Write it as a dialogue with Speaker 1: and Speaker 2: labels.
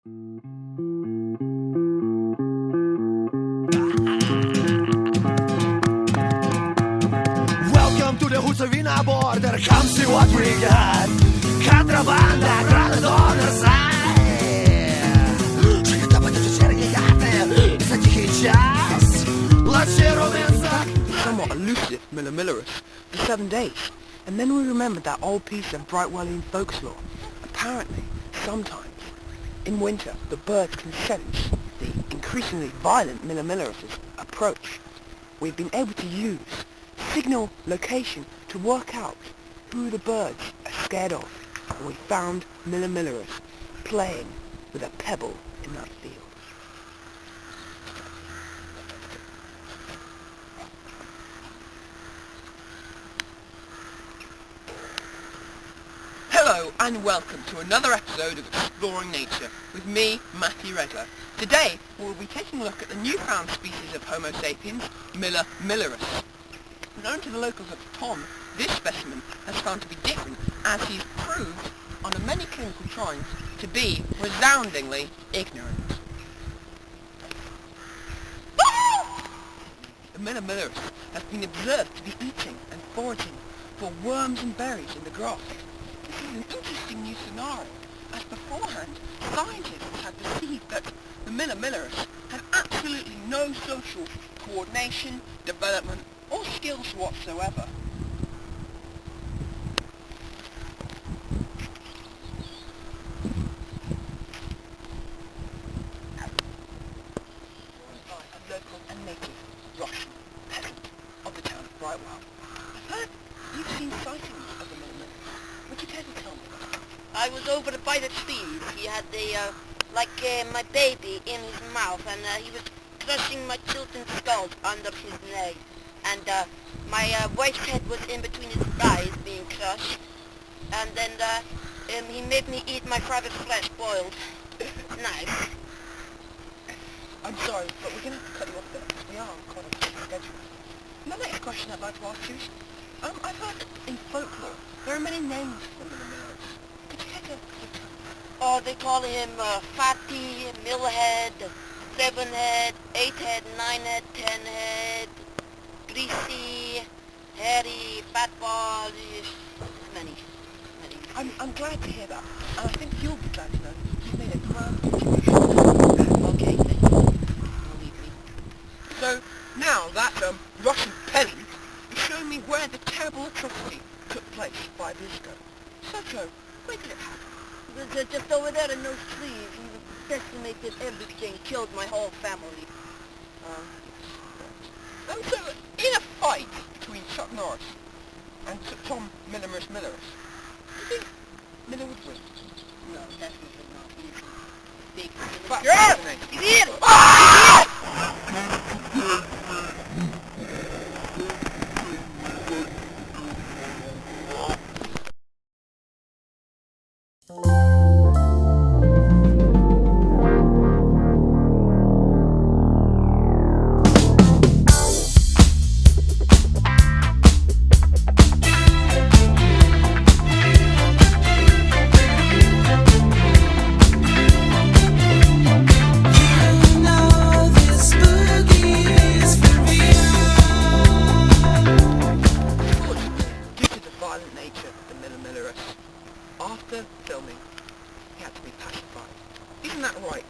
Speaker 1: Welcome to the Homo-Sapien border, come see what we got. Contrabanda, grana on the side. Что-то будете серьезные, за тихий час.
Speaker 2: Somewhat elusive Millerus, the 7 days. And then we remembered that old piece of Brightwellian folklore. Apparently, sometimes, in winter, the birds can sense the increasingly violent Millerus's approach. We've been able to use signal location to work out who the birds are scared of. And we found Millerus playing with a pebble in that field. Hello and welcome to another episode of Exploring Nature with me, Matthew Redler. Today we'll be taking a look at the newfound species of Homo sapiens, Millerus. Known to the locals of Tom, this specimen has found to be different as he's proved on many clinical trials to be resoundingly ignorant. The Millerus has been observed to be eating and foraging for worms and berries in the grass. This is an interesting new scenario, as beforehand scientists had perceived that the Millerus had absolutely no social coordination, development, or skills whatsoever. A local and native Russian peasant of the town of Brightwell. I've heard you've seen sightings of the Millerus. Would you care to tell me?
Speaker 3: I was over by the stream. He had my baby in his mouth, and he was crushing my children's skulls under his leg. And my wife's head was in between his thighs being crushed. And then he made me eat my private flesh boiled. Nice.
Speaker 2: I'm sorry, but we're going to have to cut you off there, because we are on quite a busy schedule. The next question I'd like to ask you is, I've heard in folklore there are many names for the Millerus. Could you care to
Speaker 3: Oh, they call him Fatty, Millhead, 7-head, 8-head, 9-head, 10-head, Greasy, Hairy, Fatball, many.
Speaker 2: I'm glad to hear that, and I think you'll be glad to know you've made a grand contribution.
Speaker 3: Okay, thank you. Believe me.
Speaker 2: So, now that Russian peasant is showing me where the terrible atrocity took place 5 years ago. So, Joe, where did it happen?
Speaker 3: It was just over there in those trees. He decimated everything, killed my whole family.
Speaker 2: So, in a fight between Chuck Norris and Tom Millerus, do you think Miller would win?
Speaker 3: No, definitely not. He's big.
Speaker 2: Fascinating.
Speaker 3: He did!
Speaker 2: Nature of the Millerus. After filming, he had to be pacified. Isn't that right?